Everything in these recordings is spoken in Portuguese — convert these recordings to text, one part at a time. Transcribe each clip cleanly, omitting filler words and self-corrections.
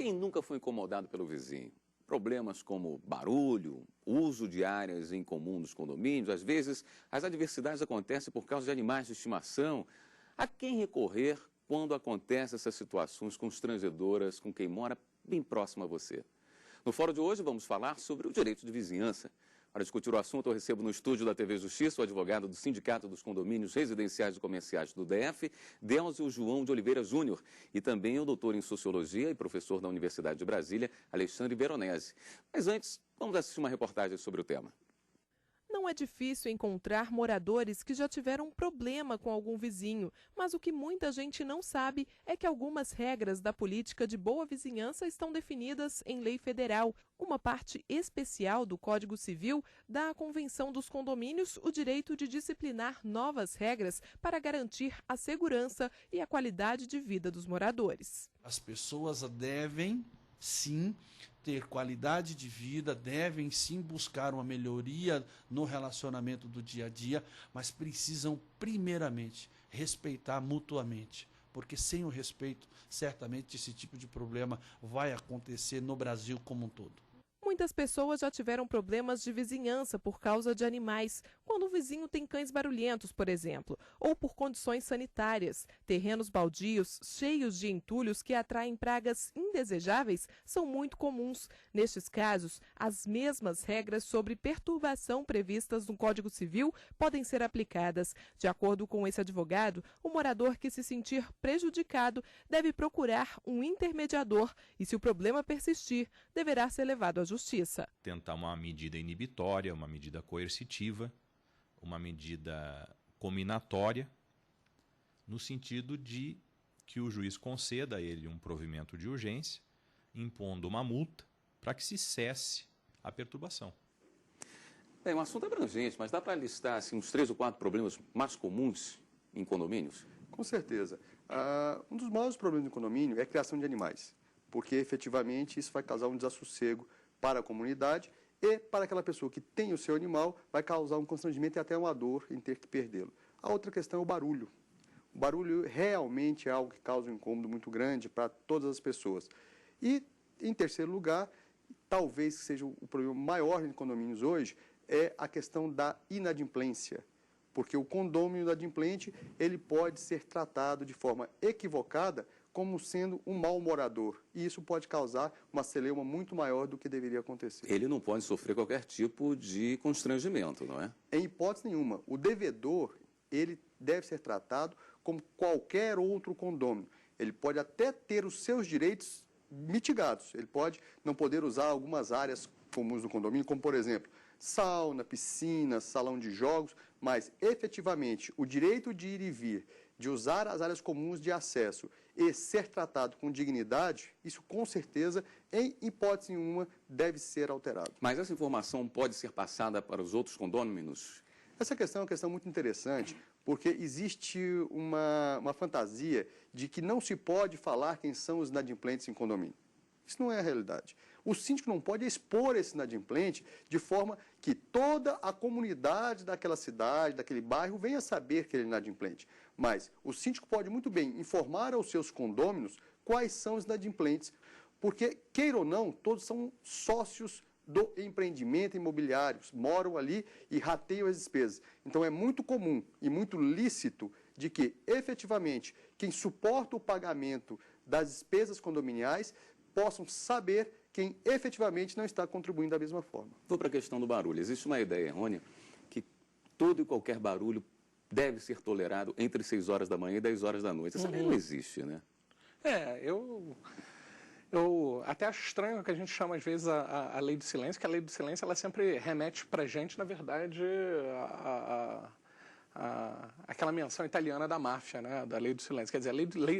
Quem nunca foi incomodado pelo vizinho? Problemas como barulho, uso de áreas em comum dos condomínios, às vezes as adversidades acontecem por causa de animais de estimação. A quem recorrer quando acontecem essas situações constrangedoras com quem mora bem próximo a você? No fórum de hoje vamos falar sobre o direito de vizinhança. Para discutir o assunto, eu recebo no estúdio da TV Justiça o advogado do Sindicato dos Condomínios Residenciais e Comerciais do DF, Délcio João de Oliveira Júnior, e também o doutor em Sociologia e professor da Universidade de Brasília, Alexandre Veronese. Mas antes, vamos assistir uma reportagem sobre o tema. Não é difícil encontrar moradores que já tiveram problema com algum vizinho, mas o que muita gente não sabe é que algumas regras da política de boa vizinhança estão definidas em lei federal. Uma parte especial do Código Civil dá à Convenção dos Condomínios o direito de disciplinar novas regras para garantir a segurança e a qualidade de vida dos moradores. As pessoas devem, sim, ter qualidade de vida, devem sim buscar uma melhoria no relacionamento do dia a dia, mas precisam primeiramente respeitar mutuamente, porque sem o respeito, certamente esse tipo de problema vai acontecer no Brasil como um todo. Muitas pessoas já tiveram problemas de vizinhança por causa de animais, quando o vizinho tem cães barulhentos, por exemplo, ou por condições sanitárias. Terrenos baldios, cheios de entulhos que atraem pragas indesejáveis são muito comuns. Nestes casos, as mesmas regras sobre perturbação previstas no Código Civil podem ser aplicadas. De acordo com esse advogado, o morador que se sentir prejudicado deve procurar um intermediador e, se o problema persistir, deverá ser levado à justiça. Tentar uma medida inibitória, uma medida coercitiva, uma medida cominatória, no sentido de que o juiz conceda a ele um provimento de urgência, impondo uma multa, para que se cesse a perturbação. Bem, um assunto abrangente, mas dá para listar assim, uns 3 ou 4 problemas mais comuns em condomínios? Com certeza. Um dos maiores problemas do condomínio é a criação de animais, porque efetivamente isso vai causar um desassossego para a comunidade e para aquela pessoa que tem o seu animal, vai causar um constrangimento e até uma dor em ter que perdê-lo. A outra questão é o barulho. O barulho realmente é algo que causa um incômodo muito grande para todas as pessoas. E, em terceiro lugar, talvez seja o problema maior em condomínios hoje, é a questão da inadimplência. Porque o condômino inadimplente, ele pode ser tratado de forma equivocada como sendo um mau morador. E isso pode causar uma celeuma muito maior do que deveria acontecer. Ele não pode sofrer qualquer tipo de constrangimento, não é? Em hipótese nenhuma. O devedor, ele deve ser tratado como qualquer outro condômino. Ele pode até ter os seus direitos mitigados. Ele pode não poder usar algumas áreas comuns do condomínio, como, por exemplo, sauna, piscina, salão de jogos, mas, efetivamente, o direito de ir e vir, de usar as áreas comuns de acesso e ser tratado com dignidade, isso com certeza, em hipótese nenhuma, deve ser alterado. Mas essa informação pode ser passada para os outros condôminos? Essa questão é uma questão muito interessante, porque existe uma fantasia de que não se pode falar quem são os inadimplentes em condomínio. Isso não é a realidade. O síndico não pode expor esse inadimplente de forma que toda a comunidade daquela cidade, daquele bairro, venha saber que ele é inadimplente. Mas o síndico pode muito bem informar aos seus condôminos quais são os inadimplentes, porque, queira ou não, todos são sócios do empreendimento imobiliário, moram ali e rateiam as despesas. Então é muito comum e muito lícito de que, efetivamente, quem suporta o pagamento das despesas condominiais possam saber quem efetivamente não está contribuindo da mesma forma. Vou para a questão do barulho. Existe uma ideia errônea que todo e qualquer barulho deve ser tolerado entre 6 horas da manhã e 10 horas da noite. Essa lei não existe, né? Eu até acho estranho que a gente chama, às vezes, a lei do silêncio, que a lei do silêncio ela sempre remete para a gente, na verdade, aquela menção italiana da máfia, né, da lei do silêncio. Quer dizer,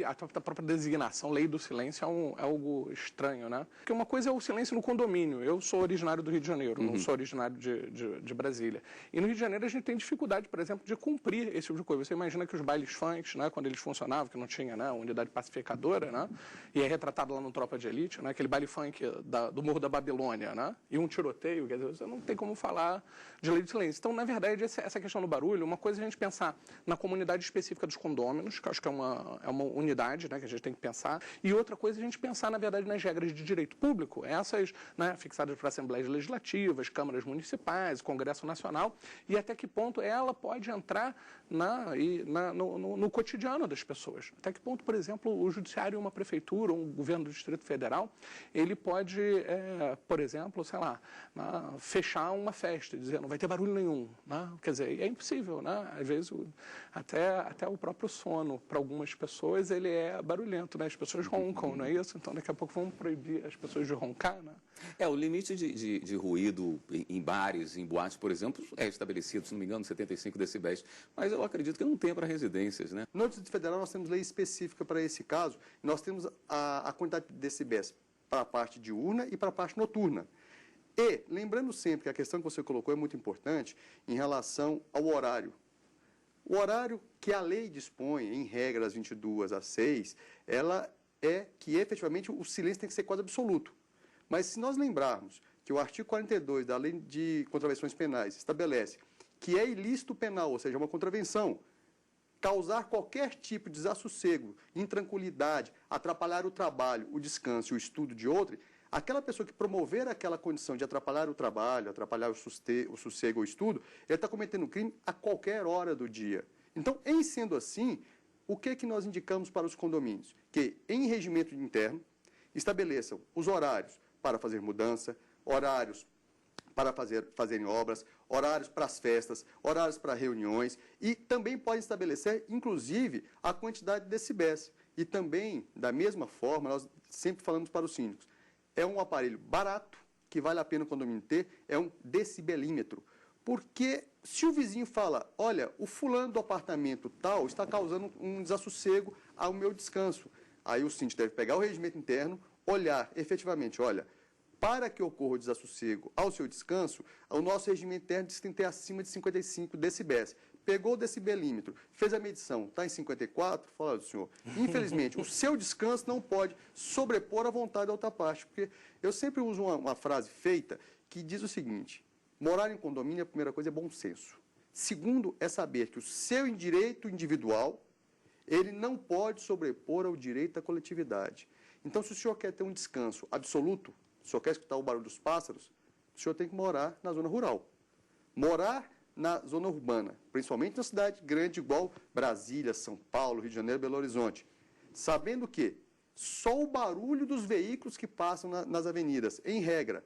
a própria designação, lei do silêncio, é algo estranho, né? Porque uma coisa é o silêncio no condomínio. Eu sou originário do Rio de Janeiro, não sou originário de Brasília. E no Rio de Janeiro a gente tem dificuldade, por exemplo, de cumprir esse tipo de coisa. Você imagina que os bailes funk, né, quando eles funcionavam, que não tinha, né, unidade pacificadora, né, e é retratado lá no Tropa de Elite, né, aquele baile funk do Morro da Babilônia, né, e um tiroteio, quer dizer, você não tem como falar de lei do silêncio. Então, na verdade, essa questão do barulho, uma coisa gente pensar na comunidade específica dos condôminos, que eu acho que é uma unidade, né, que a gente tem que pensar, e outra coisa é a gente pensar, na verdade, nas regras de direito público, essas, né, fixadas para assembleias legislativas, câmaras municipais, Congresso Nacional, e até que ponto ela pode entrar no cotidiano das pessoas. Até que ponto, por exemplo, o judiciário, uma prefeitura, um governo do Distrito Federal, ele pode, por exemplo, sei lá, fechar uma festa, dizer não vai ter barulho nenhum. Né? Quer dizer, é impossível. Né? Às vezes, até o próprio sono, para algumas pessoas, ele é barulhento. Né? As pessoas roncam, não é isso? Então, daqui a pouco vamos proibir as pessoas de roncar. Né? O limite de ruído em bares, em boates, por exemplo, é estabelecido, se não me engano, 75 decibéis. Mas eu acredito que não tem para residências, né? No Distrito Federal, nós temos lei específica para esse caso. Nós temos a quantidade de decibéis para a parte diurna e para a parte noturna. E, lembrando sempre que a questão que você colocou é muito importante em relação ao horário. O horário que a lei dispõe, em regra, das 22 às 6, ela é que, efetivamente, o silêncio tem que ser quase absoluto. Mas, se nós lembrarmos que o artigo 42 da Lei de Contravenções Penais estabelece que é ilícito penal, ou seja, uma contravenção, causar qualquer tipo de desassossego, intranquilidade, atrapalhar o trabalho, o descanso e o estudo de outro, aquela pessoa que promover aquela condição de atrapalhar o trabalho, atrapalhar o sossego ou o estudo, ele está cometendo crime a qualquer hora do dia. Então, em sendo assim, o que nós indicamos para os condomínios? Que, em regimento interno, estabeleçam os horários para fazer mudança, horários para fazerem obras, horários para as festas, horários para reuniões e também podem estabelecer, inclusive, a quantidade de decibéis. E também, da mesma forma, nós sempre falamos para os síndicos, é um aparelho barato, que vale a pena o condomínio ter, é um decibelímetro. Porque se o vizinho fala, olha, o fulano do apartamento tal está causando um desassossego ao meu descanso, aí o síndico deve pegar o regimento interno, olhar efetivamente, olha, para que ocorra o desassossego ao seu descanso, o nosso regimento interno diz que tem que ter acima de 55 decibéis. Pegou o decibelímetro, fez a medição, está em 54, fala, senhor, infelizmente, o seu descanso não pode sobrepor a vontade da outra parte. Porque eu sempre uso uma frase feita que diz o seguinte, morar em condomínio, a primeira coisa é bom senso. Segundo, é saber que o seu direito individual, ele não pode sobrepor ao direito da coletividade. Então, se o senhor quer ter um descanso absoluto, se o senhor quer escutar o barulho dos pássaros, o senhor tem que morar na zona rural. Morar na zona urbana, principalmente na cidade grande igual Brasília, São Paulo, Rio de Janeiro, Belo Horizonte. Sabendo que só o barulho dos veículos que passam nas avenidas, em regra,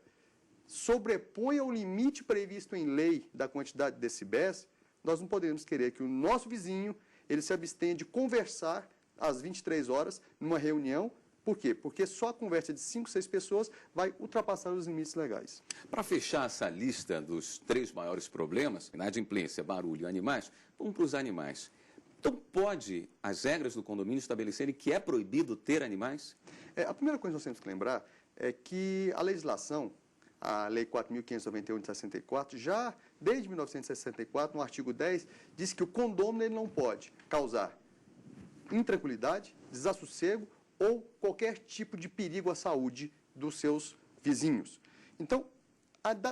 sobrepõe ao limite previsto em lei da quantidade de decibéis, nós não podemos querer que o nosso vizinho ele se abstenha de conversar às 23 horas numa reunião. Por quê? Porque só a conversa de 5, 6 pessoas vai ultrapassar os limites legais. Para fechar essa lista dos 3 maiores problemas, inadimplência, barulho e animais, vamos para os animais. Então, pode as regras do condomínio estabelecerem que é proibido ter animais? A primeira coisa que nós temos que lembrar é que a legislação, a Lei 4.591 de 64, já desde 1964, no artigo 10, diz que o condômino ele não pode causar intranquilidade, desassossego ou qualquer tipo de perigo à saúde dos seus vizinhos. Então,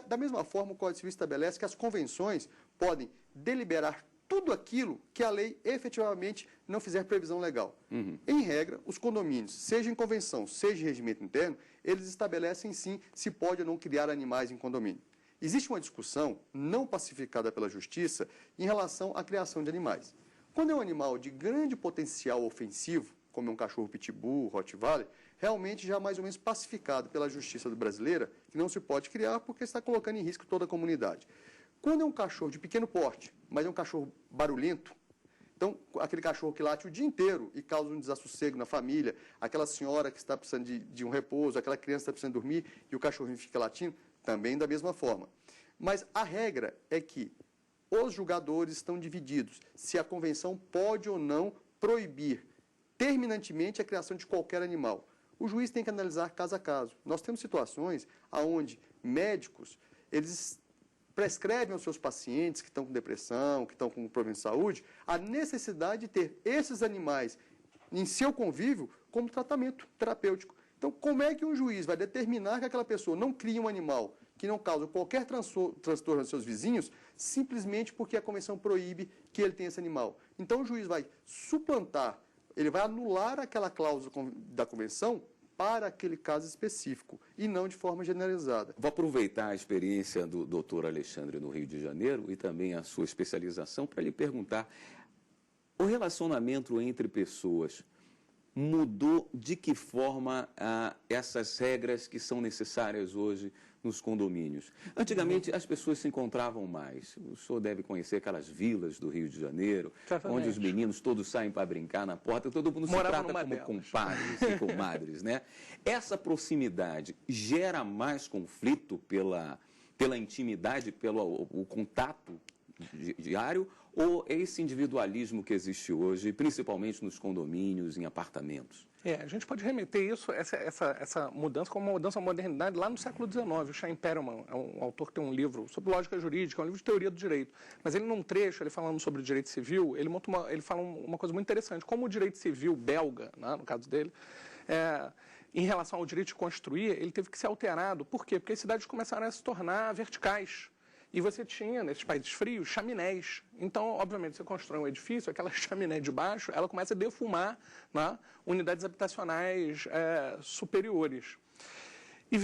da mesma forma, o Código Civil estabelece que as convenções podem deliberar tudo aquilo que a lei efetivamente não fizer previsão legal. Em regra, os condomínios, seja em convenção, seja em regimento interno, eles estabelecem sim se pode ou não criar animais em condomínio. Existe uma discussão não pacificada pela Justiça em relação à criação de animais. Quando é um animal de grande potencial ofensivo, como é um cachorro pitbull, rottweiler, realmente já mais ou menos pacificado pela justiça brasileira, que não se pode criar porque está colocando em risco toda a comunidade. Quando é um cachorro de pequeno porte, mas é um cachorro barulhento, então aquele cachorro que late o dia inteiro e causa um desassossego na família, aquela senhora que está precisando de um repouso, aquela criança que está precisando dormir e o cachorrinho fica latindo, também da mesma forma. Mas a regra é que os julgadores estão divididos se a convenção pode ou não proibir terminantemente a criação de qualquer animal. O juiz tem que analisar caso a caso. Nós temos situações onde médicos, eles prescrevem aos seus pacientes que estão com depressão, que estão com problema de saúde, a necessidade de ter esses animais em seu convívio como tratamento terapêutico. Então, como é que um juiz vai determinar que aquela pessoa não crie um animal que não causam qualquer transtorno aos seus vizinhos, simplesmente porque a convenção proíbe que ele tenha esse animal. Então o juiz vai suplantar, ele vai anular aquela cláusula da convenção para aquele caso específico e não de forma generalizada. Vou aproveitar a experiência do doutor Alexandre no Rio de Janeiro e também a sua especialização para lhe perguntar, o relacionamento entre pessoas mudou de que forma essas regras que são necessárias hoje nos condomínios? Antigamente, as pessoas se encontravam mais. O senhor deve conhecer aquelas vilas do Rio de Janeiro, onde os meninos todos saem para brincar na porta, todo mundo se trata como compadres e comadres, né? Essa proximidade gera mais conflito pela intimidade, pelo contato diário, ou esse individualismo que existe hoje, principalmente nos condomínios, em apartamentos? A gente pode remeter isso, essa mudança, como uma mudança à modernidade lá no século XIX. O Chaim Perelman é um autor que tem um livro sobre lógica jurídica, é um livro de teoria do direito. Mas ele, num trecho, ele falando sobre o direito civil, ele fala uma coisa muito interessante. Como o direito civil belga, né, no caso dele, em relação ao direito de construir, ele teve que ser alterado. Por quê? Porque as cidades começaram a se tornar verticais. E você tinha, nesses países frios, chaminés. Então, obviamente, você constrói um edifício, aquela chaminé de baixo, ela começa a defumar, né, unidades habitacionais superiores. E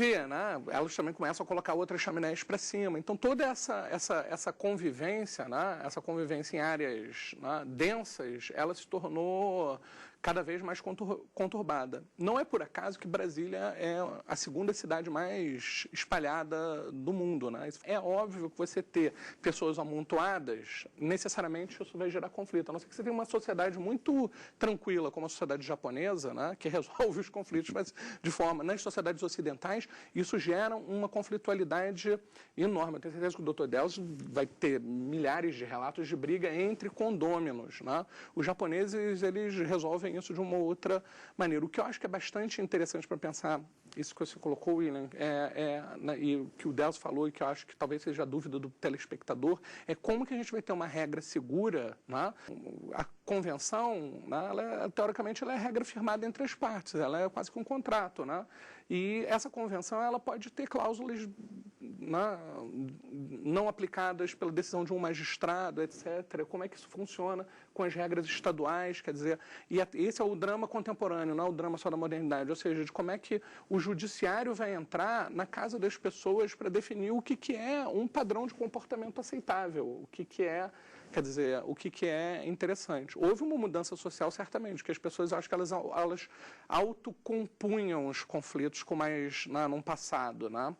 elas também começam a colocar outras chaminés para cima. Então, toda essa convivência, né, essa convivência em áreas, né, densas, ela se tornou cada vez mais conturbada. Não é por acaso que Brasília é a segunda cidade mais espalhada do mundo, né? É óbvio que você ter pessoas amontoadas, necessariamente isso vai gerar conflito. A não ser que você tenha uma sociedade muito tranquila, como a sociedade japonesa, né, que resolve os conflitos, mas de forma... Nas sociedades ocidentais, isso gera uma conflitualidade enorme. Eu tenho certeza que o Dr. Delcio vai ter milhares de relatos de briga entre condôminos, né? Os japoneses, eles resolvem isso de uma outra maneira. O que eu acho que é bastante interessante para pensar, isso que você colocou, William, e o que o Delcio falou, e que eu acho que talvez seja a dúvida do telespectador, é como que a gente vai ter uma regra segura, né? A convenção, né, teoricamente, ela é regra firmada entre as partes, ela é quase que um contrato, né? E essa convenção, ela pode ter cláusulas, né, não aplicadas pela decisão de um magistrado, etc. Como é que isso funciona com as regras estaduais, quer dizer, e esse é o drama contemporâneo, não é o drama só da modernidade, ou seja, de como é que o judiciário vai entrar na casa das pessoas para definir o que é um padrão de comportamento aceitável, o que é, quer dizer, o que é interessante. Houve uma mudança social, certamente, que as pessoas, acho que elas autocompunham os conflitos com mais, num passado, né?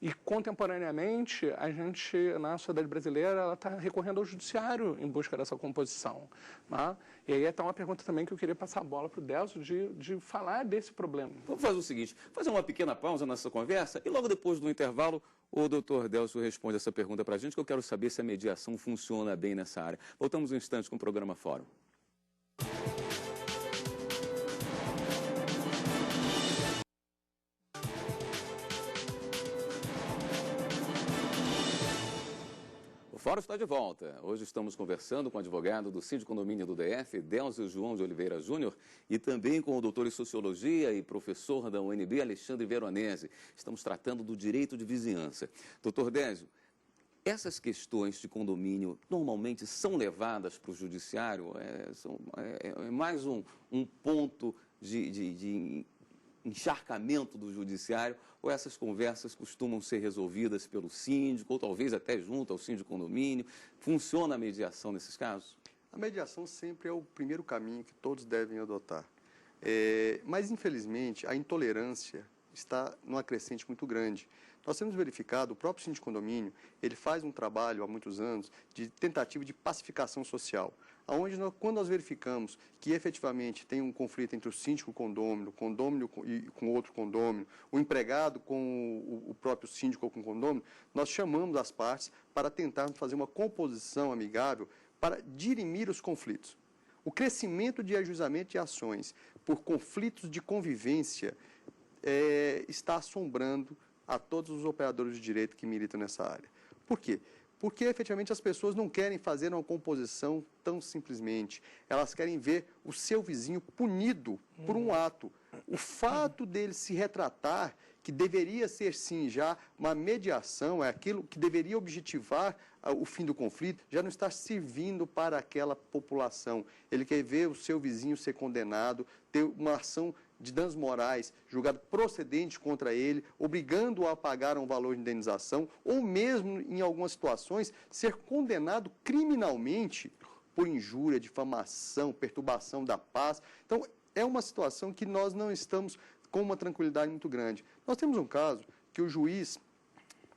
E, contemporaneamente, a gente, na sociedade brasileira, ela está recorrendo ao judiciário em busca dessa composição, né? E aí está uma pergunta também que eu queria passar a bola para o Delcio, de falar desse problema. Vamos fazer o seguinte, fazer uma pequena pausa nessa conversa e logo depois do intervalo o doutor Delcio responde essa pergunta para a gente, que eu quero saber se a mediação funciona bem nessa área. Voltamos um instante com o programa Fórum. O Fórum está de volta. Hoje estamos conversando com o advogado do Síndico Condomínio do DF, Delcio João de Oliveira Júnior, e também com o doutor em Sociologia e professor da UNB, Alexandre Veronese. Estamos tratando do direito de vizinhança. Doutor Delcio, essas questões de condomínio normalmente são levadas para o judiciário? É mais um ponto de encharcamento do judiciário, ou essas conversas costumam ser resolvidas pelo síndico, ou talvez até junto ao síndico condomínio? Funciona a mediação nesses casos? A mediação sempre é o primeiro caminho que todos devem adotar. Mas, infelizmente, a intolerância está numa crescente muito grande. Nós temos verificado, o próprio síndico condomínio, ele faz um trabalho há muitos anos de tentativa de pacificação social, onde quando nós verificamos que efetivamente tem um conflito entre o síndico com o condomínio com outro condômino, o empregado com o próprio síndico ou com o condômino, nós chamamos as partes para tentarmos fazer uma composição amigável para dirimir os conflitos. O crescimento de ajuizamento de ações por conflitos de convivência está assombrando a todos os operadores de direito que militam nessa área. Por quê? Porque, efetivamente, as pessoas não querem fazer uma composição tão simplesmente. Elas querem ver o seu vizinho punido por um ato. O fato dele se retratar que deveria ser, sim, já uma mediação, é aquilo que deveria objetivar o fim do conflito, já não está servindo para aquela população. Ele quer ver o seu vizinho ser condenado, ter uma ação de danos morais julgado procedente contra ele, obrigando-o a pagar um valor de indenização, ou mesmo, em algumas situações, ser condenado criminalmente por injúria, difamação, perturbação da paz. Então, é uma situação que nós não estamos com uma tranquilidade muito grande. Nós temos um caso que o juiz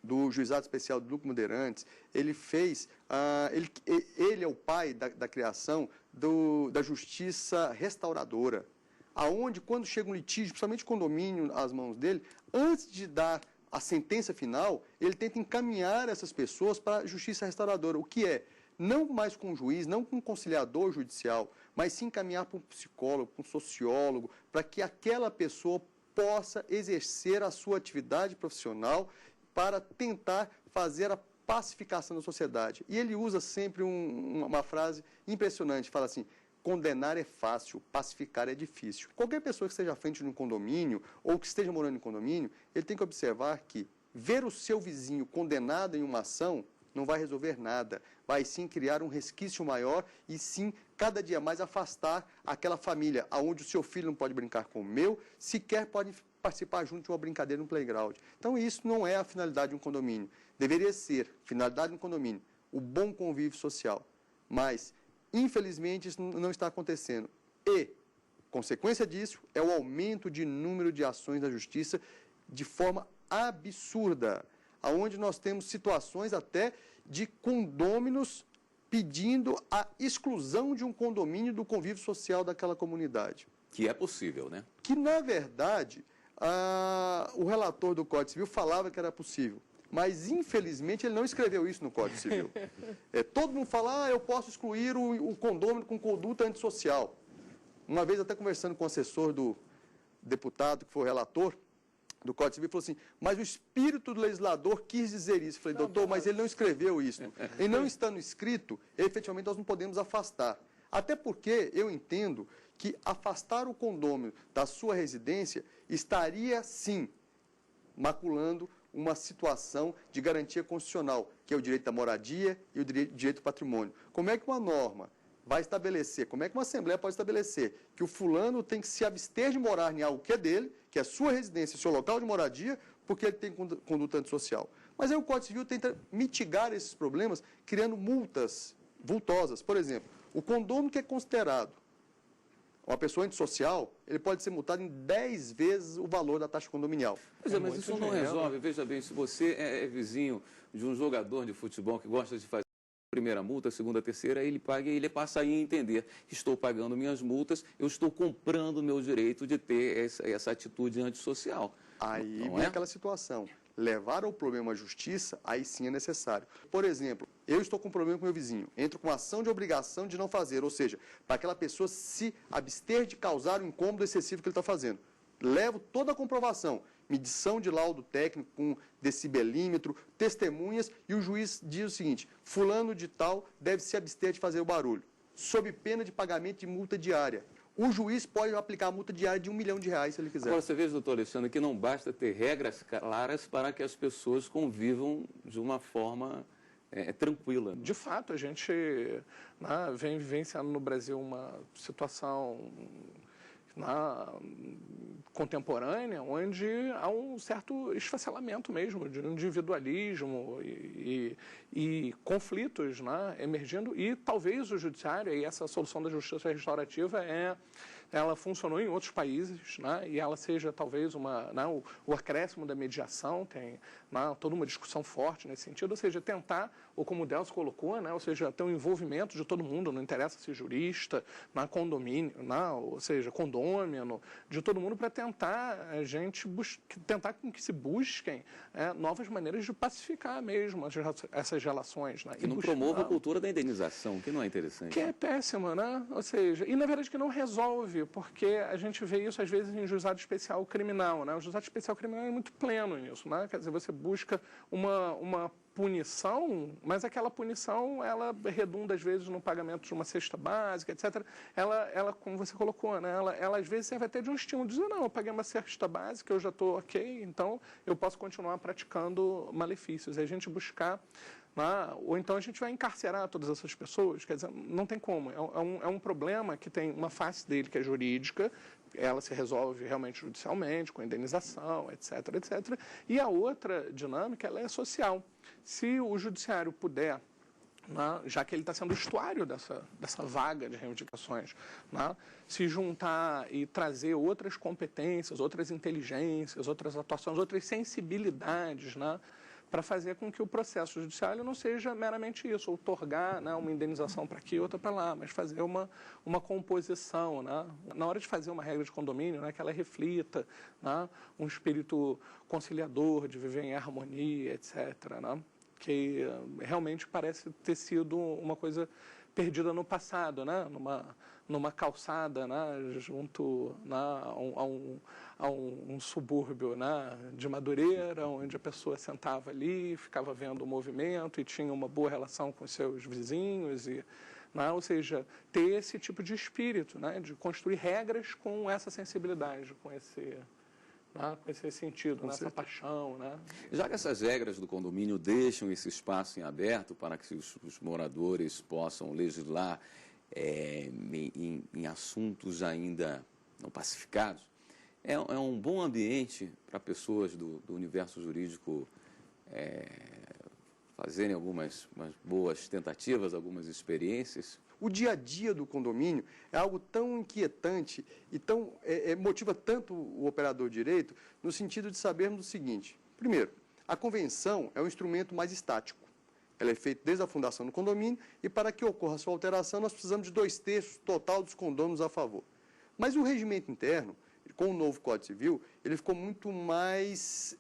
do Juizado Especial do Núcleo Bandeirantes, ele fez, ele é o pai da criação da justiça restauradora, aonde, quando chega um litígio, principalmente condomínio, às mãos dele, antes de dar a sentença final, ele tenta encaminhar essas pessoas para a justiça restauradora, o que é, não mais com o juiz, não com um conciliador judicial, mas sim encaminhar para um psicólogo, para um sociólogo, para que aquela pessoa possa exercer a sua atividade profissional para tentar fazer a pacificação da sociedade. E ele usa sempre uma frase impressionante, fala assim: condenar é fácil, pacificar é difícil. Qualquer pessoa que esteja à frente de um condomínio ou que esteja morando em condomínio, ele tem que observar que ver o seu vizinho condenado em uma ação não vai resolver nada. Vai sim criar um resquício maior e sim, cada dia mais, afastar aquela família onde o seu filho não pode brincar com o meu, sequer pode participar junto de uma brincadeira no playground. Então, isso não é a finalidade de um condomínio. Deveria ser, finalidade de um condomínio, o bom convívio social. Mas, infelizmente, isso não está acontecendo. E, consequência disso, é o aumento de número de ações da justiça de forma absurda, onde nós temos situações até de condôminos pedindo a exclusão de um condomínio do convívio social daquela comunidade. Que é possível, né? Que, na verdade, o relator do Código Civil falava que era possível, mas, infelizmente, ele não escreveu isso no Código Civil. Todo mundo fala, eu posso excluir o condômino com conduta antissocial. Uma vez, até conversando com o assessor do deputado, que foi o relator do Código Civil, falou assim, mas o espírito do legislador quis dizer isso. Eu falei, doutor, mas ele não escreveu isso. E não estando escrito, efetivamente nós não podemos afastar. Até porque eu entendo que afastar o condômino da sua residência estaria, sim, maculando uma situação de garantia constitucional, que é o direito da moradia e o direito do patrimônio. Como é que uma norma vai estabelecer, como é que uma Assembleia pode estabelecer que o fulano tem que se abster de morar em algo que é dele, que é a sua residência, seu local de moradia, porque ele tem conduta antissocial? Mas aí o Código Civil tenta mitigar esses problemas criando multas vultosas. Por exemplo, o condômino que é considerado uma pessoa antissocial, ele pode ser multado em 10 vezes o valor da taxa condominial. Pois é, mas isso não resolve. Veja bem, se você é vizinho de um jogador de futebol que gosta de fazer primeira multa, segunda, terceira, ele paga e ele passa aí a entender: estou pagando minhas multas, eu estou comprando o meu direito de ter essa atitude antissocial. Aí vem aquela situação. Levar o problema à justiça, aí sim é necessário. Por exemplo, eu estou com um problema com meu vizinho, entro com ação de obrigação de não fazer, ou seja, para aquela pessoa se abster de causar o incômodo excessivo que ele está fazendo. Levo toda a comprovação, medição de laudo técnico com decibelímetro, testemunhas, e o juiz diz o seguinte: fulano de tal deve se abster de fazer o barulho, sob pena de pagamento de multa diária. O juiz pode aplicar a multa diária de R$1 milhão, se ele quiser. Agora, você vê, doutor Alexandre, que não basta ter regras claras para que as pessoas convivam de uma forma tranquila. De fato, a gente vem vivenciando no Brasil uma situação contemporânea, onde há um certo esfacelamento mesmo, de individualismo e conflitos emergindo, e talvez o judiciário, e essa solução da justiça restaurativa, ela funcionou em outros países, e ela seja talvez o acréscimo da mediação, tem toda uma discussão forte nesse sentido, ou seja, tentar, ou como o Delcio colocou, ou seja, ter um envolvimento de todo mundo, não interessa se jurista, condomínio, ou seja, condômino, de todo mundo, para tentar tentar que se busquem novas maneiras de pacificar mesmo essas relações. Que não promova a cultura da indenização, que não é interessante. Que é péssima, ou seja, e na verdade que não resolve grave porque a gente vê isso, às vezes, em juizado especial criminal, né? O juizado especial criminal é muito pleno nisso, né? Quer dizer, você busca uma punição, mas aquela punição, ela redunda, às vezes, no pagamento de uma cesta básica, etc. Ela como você colocou, né? Ela às vezes, serve até de um estímulo, dizer, não, eu paguei uma cesta básica, eu já estou ok, então eu posso continuar praticando malefícios. E a gente buscar... ou então a gente vai encarcerar todas essas pessoas, quer dizer, não tem como. É um problema que tem uma face dele que é jurídica, ela se resolve realmente judicialmente, com indenização, etc., etc. E a outra dinâmica, ela é social. Se o judiciário puder, já que ele está sendo o estuário dessa vaga de reivindicações, se juntar e trazer outras competências, outras inteligências, outras atuações, outras sensibilidades, para fazer com que o processo judicial não seja meramente isso, outorgar uma indenização para aqui, outra para lá, mas fazer uma composição. Na hora de fazer uma regra de condomínio, que ela reflita um espírito conciliador, de viver em harmonia, etc., que realmente parece ter sido uma coisa perdida no passado, numa calçada, junto a um subúrbio de Madureira, onde a pessoa sentava ali, ficava vendo o movimento e tinha uma boa relação com seus vizinhos, ou seja, ter esse tipo de espírito, de construir regras com essa sensibilidade, com esse sentido, essa paixão. Já que essas regras do condomínio deixam esse espaço em aberto para que os moradores possam legislar em assuntos ainda não pacificados, é um bom ambiente para pessoas do universo jurídico fazerem algumas boas tentativas, algumas experiências. O dia a dia do condomínio é algo tão inquietante e motiva tanto o operador de direito no sentido de sabermos o seguinte. Primeiro, a convenção é um instrumento mais estático. Ela é feita desde a fundação do condomínio e para que ocorra sua alteração nós precisamos de 2/3 total dos condôminos a favor. Mas o regimento interno, com o novo Código Civil, ele ficou muito mais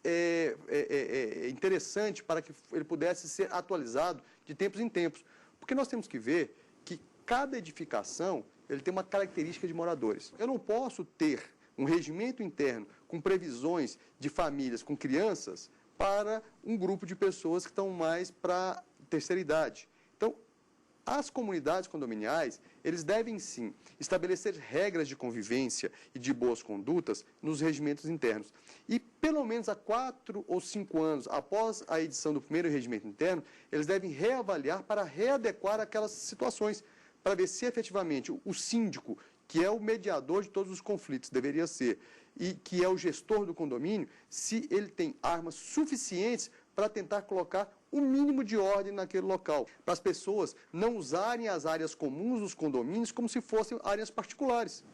interessante para que ele pudesse ser atualizado de tempos em tempos. Porque nós temos que ver que cada edificação ele tem uma característica de moradores. Eu não posso ter um regimento interno com previsões de famílias com crianças para um grupo de pessoas que estão mais para a terceira idade. Então, as comunidades condominiais, eles devem sim estabelecer regras de convivência e de boas condutas nos regimentos internos. E pelo menos há 4 ou 5 anos após a edição do primeiro regimento interno, eles devem reavaliar para readequar aquelas situações, para ver se efetivamente o síndico, que é o mediador de todos os conflitos, deveria ser, e que é o gestor do condomínio, se ele tem armas suficientes para tentar colocar o mínimo de ordem naquele local, para as pessoas não usarem as áreas comuns dos condomínios como se fossem áreas particulares,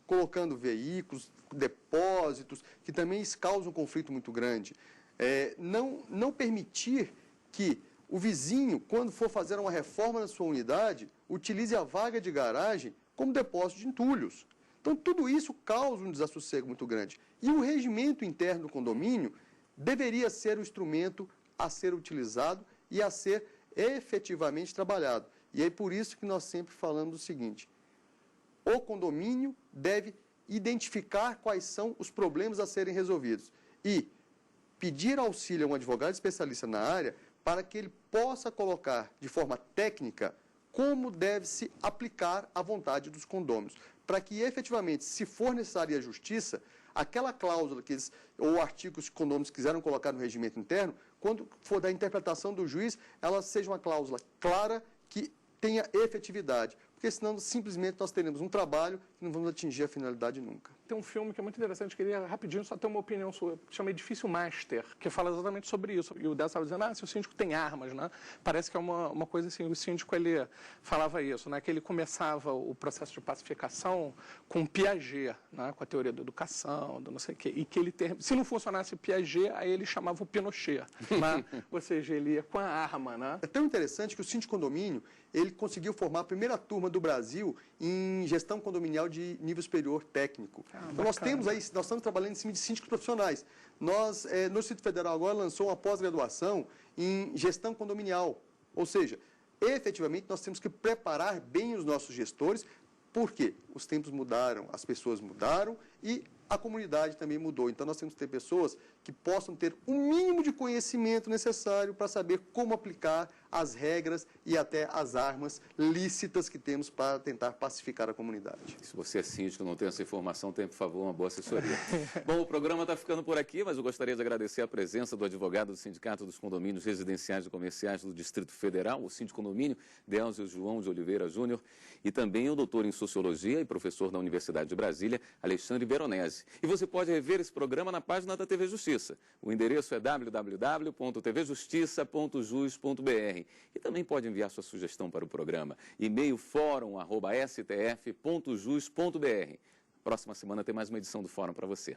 colocando veículos, depósitos, que também causam um conflito muito grande. Não permitir que o vizinho, quando for fazer uma reforma na sua unidade, utilize a vaga de garagem como depósito de entulhos. Então, tudo isso causa um desassossego muito grande. E o regimento interno do condomínio deveria ser o instrumento a ser utilizado e a ser efetivamente trabalhado. E é por isso que nós sempre falamos o seguinte: o condomínio deve identificar quais são os problemas a serem resolvidos e pedir auxílio a um advogado especialista na área para que ele possa colocar de forma técnica como deve se aplicar a vontade dos condôminos, para que efetivamente, se for necessária a justiça, aquela cláusula ou artigo que os condôminos quiseram colocar no regimento interno, quando for da interpretação do juiz, ela seja uma cláusula clara que tenha efetividade. Porque senão, simplesmente, nós teremos um trabalho que não vamos atingir a finalidade nunca. Tem um filme que é muito interessante, queria rapidinho só ter uma opinião sua, que chama Edifício Master, que fala exatamente sobre isso. E o Dessa estava dizendo, se o síndico tem armas, Parece que é uma coisa assim, o síndico, ele falava isso, que ele começava o processo de pacificação com Piaget, com a teoria da educação, do não sei o quê, e que ele, se não funcionasse Piaget, aí ele chamava o Pinochet, ou seja, ele ia com a arma, É tão interessante que o síndico condomínio, ele conseguiu formar a primeira turma do Brasil em gestão condominial de nível superior técnico. Então, nós estamos trabalhando em cima de síndicos profissionais. Nós, no Distrito Federal agora, lançou uma pós-graduação em gestão condominial. Ou seja, efetivamente, nós temos que preparar bem os nossos gestores Por quê? Os tempos mudaram, as pessoas mudaram e a comunidade também mudou. Então, nós temos que ter pessoas que possam ter o mínimo de conhecimento necessário para saber como aplicar as regras e até as armas lícitas que temos para tentar pacificar a comunidade. Se você é síndico e não tem essa informação, tenha, por favor, uma boa assessoria. Bom, o programa está ficando por aqui, mas eu gostaria de agradecer a presença do advogado do Sindicato dos Condomínios Residenciais e Comerciais do Distrito Federal, o síndico condomínio, Délcio João de Oliveira Júnior, e também o doutor em Sociologia e professor da Universidade de Brasília, Alexandre Veronese. E você pode rever esse programa na página da TV Justiça. O endereço é www.tvjustiça.jus.br. E também pode enviar sua sugestão para o programa. E-mail fórum@stf.jus.br. Próxima semana tem mais uma edição do Fórum para você.